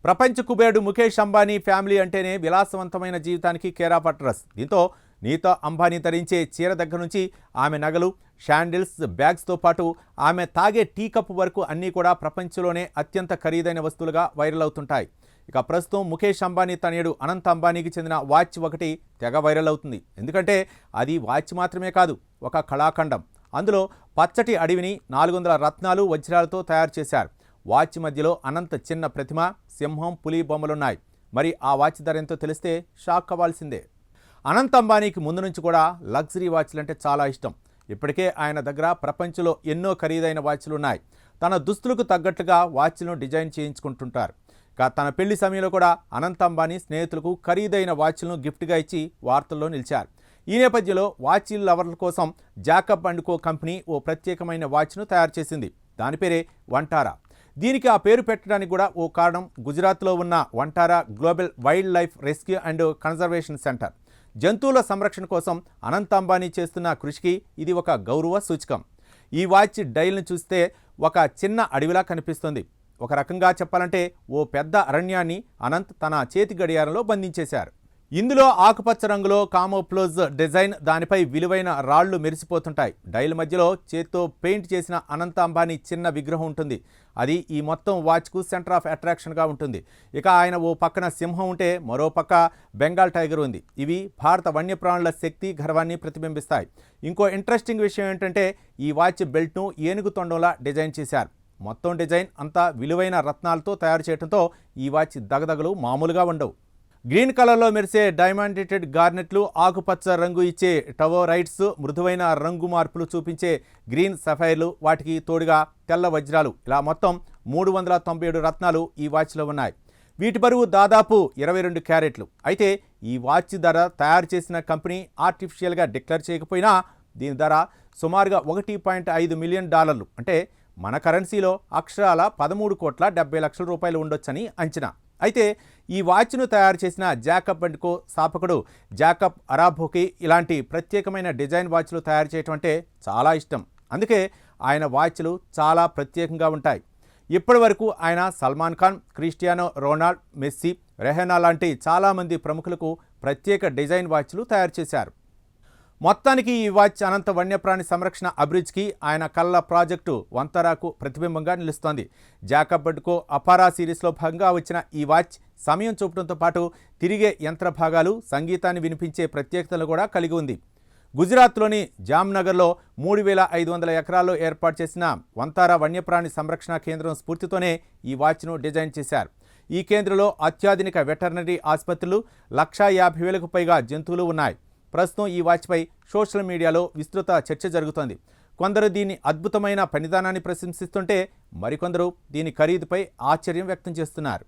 ప్రపంచ కుబేరుడు ముఖేష్ అంబానీ ఫ్యామిలీ అంటేనే విలాసవంతమైన జీవితానికి కేర్ ఆఫ్ అడ్రస్. దీంతో నీతా అంబానీ ధరించే చీర దగ్గర నుంచి ఆమె నగలు, షాండిల్స్, బ్యాగ్స్తో పాటు ఆమె తాగే టీ కప్ వరకు అన్నీ కూడా ప్రపంచంలోనే అత్యంత ఖరీదైన వస్తువులుగా వైరల్ అవుతుంటాయి. ఇక ప్రస్తుతం ముఖేష్ అంబానీ తనయుడు అనంత్ అంబానీకి చెందిన వాచ్ ఒకటి తెగ వైరల్ అవుతుంది. ఎందుకంటే అది వాచ్ మాత్రమే కాదు, ఒక కళాఖండం. అందులో పచ్చటి అడవిని 400 రత్నాలు, వజ్రాలతో తయారు చేశారు. వాచ్ మధ్యలో అనంత్ చిన్న ప్రతిమ, సింహం, పులి బొమ్మలున్నాయి. మరి ఆ వాచ్ ధర ఎంతో తెలిస్తే షాక్ అవ్వాల్సిందే. అనంత్ అంబానీకి ముందు నుంచి కూడా లగ్జరీ వాచ్లంటే చాలా ఇష్టం. ఇప్పటికే ఆయన దగ్గర ప్రపంచంలో ఎన్నో ఖరీదైన వాచ్లు ఉన్నాయి. తన దుస్తులకు తగ్గట్టుగా వాచ్లను డిజైన్ చేయించుకుంటుంటారు. ఇక తన పెళ్లి సమయంలో కూడా అనంత్ అంబానీ స్నేహితులకు ఖరీదైన వాచ్లను గిఫ్ట్గా ఇచ్చి వార్తల్లో నిలిచారు. ఈ నేపథ్యంలో వాచ్ లవర్ల కోసం జాకబ్ అండ్ కో కంపెనీ ఓ ప్రత్యేకమైన వాచ్ను తయారు చేసింది. దాని పేరే వంటారా. దీనికి ఆ పేరు పెట్టడానికి కూడా ఓ కారణం గుజరాత్లో ఉన్న Vantara global wildlife rescue and conservation centre. జంతువుల సంరక్షణ కోసం అనంత్ అంబానీ చేస్తున్న కృషికి ఇది ఒక గౌరవ సూచకం. ఈ వాచ్ డైల్ను చూస్తే ఒక చిన్న అడవిలా కనిపిస్తుంది. ఒక రకంగా చెప్పాలంటే ఓ పెద్ద అరణ్యాన్ని అనంత్ తన చేతి గడియారంలో బంధించేశారు. ఇందులో ఆకుపచ్చ రంగులో కామోఫ్లోజ్ డిజైన్, దానిపై విలువైన రాళ్లు మెరిసిపోతుంటాయి. డైల్ మధ్యలో చేత్తో పెయింట్ చేసిన అనంత్ అంబానీ చిన్న విగ్రహం ఉంటుంది. అది ఈ మొత్తం వాచ్కు సెంటర్ ఆఫ్ అట్రాక్షన్గా ఉంటుంది. ఇక ఆయన ఓ పక్కన సింహం ఉంటే మరో పక్క బెంగాల్ టైగర్ ఉంది. ఇవి భారత వన్యప్రాణుల శక్తి, గర్వాన్ని ప్రతిబింబిస్తాయి. ఇంకో ఇంట్రెస్టింగ్ విషయం ఏంటంటే ఈ వాచ్ బెల్ట్ను ఏనుగు తొండంలా డిజైన్ చేశారు. మొత్తం డిజైన్ అంతా విలువైన రత్నాలతో తయారు చేయడంతో ఈ వాచ్ దగదగలు మామూలుగా ఉండవు. గ్రీన్ కలర్లో మెరిసే డైమండెటెడ్ గార్నెట్లు, ఆకుపచ్చ రంగు ఇచ్చే టవోరైట్స్, మృదువైన రంగు మార్పులు చూపించే గ్రీన్ సఫైర్లు, వాటికి తోడుగా తెల్ల వజ్రాలు, ఇలా మొత్తం 397 రత్నాలు ఈ వాచ్లో ఉన్నాయి. వీటి బరువు దాదాపు 22 క్యారెట్లు. అయితే ఈ వాచ్ ధర తయారు చేసిన కంపెనీ ఆర్టిఫిషియల్గా డిక్లేర్ చేయకపోయినా దీని ధర సుమారుగా $1.5 మిలియన్, అంటే మన కరెన్సీలో అక్షరాల 13,70,00,000 రూపాయలు ఉండొచ్చని అంచనా. అయితే ఈ వాచ్ను తయారు చేసిన జాకబ్ అండ్ కో స్థాపకుడు జాకబ్ అరాబోకి ఇలాంటి ప్రత్యేకమైన డిజైన్ వాచ్లు తయారు చేయటం అంటే చాలా ఇష్టం. అందుకే ఆయన వాచ్లు చాలా ప్రత్యేకంగా ఉంటాయి. ఇప్పటి వరకు ఆయన Salman Khan, Cristiano Ronaldo, Messi, Rihanna లాంటి చాలామంది ప్రముఖులకు ప్రత్యేక డిజైన్ వాచ్లు తయారు చేశారు. మొత్తానికి ఈ వాచ్ అనంత వన్యప్రాణి సంరక్షణ అభిరుచికి, ఆయన కళ్ళ ప్రాజెక్టు వంతరాకు ప్రతిబింబంగా నిలుస్తోంది. జాకబ్ అండ్ కో అపారా సిరీస్లో భాగంగా వచ్చిన ఈ వాచ్ సమయం చూపడంతో పాటు తిరిగే యంత్ర భాగాలు, సంగీతాన్ని వినిపించే ప్రత్యేకతలు కూడా కలిగి ఉంది. గుజరాత్లోని జామ్నగర్లో 3,500 ఎకరాల్లో ఏర్పాటు చేసిన వంతారా వన్యప్రాణి సంరక్షణ కేంద్రం స్ఫూర్తితోనే ఈ వాచ్ను డిజైన్ చేశారు. ఈ కేంద్రంలో అత్యాధునిక వెటర్నరీ ఆసుపత్రులు, 150,000కు పైగా జంతువులు ఉన్నాయి. ప్రస్తుతం ఈ వాచ్పై సోషల్ మీడియాలో విస్తృత చర్చ జరుగుతోంది. కొందరు దీని అద్భుతమైన పనిదానాన్ని ప్రశంసిస్తుంటే మరికొందరు దీని ఖరీదుపై ఆశ్చర్యం వ్యక్తం చేస్తున్నారు.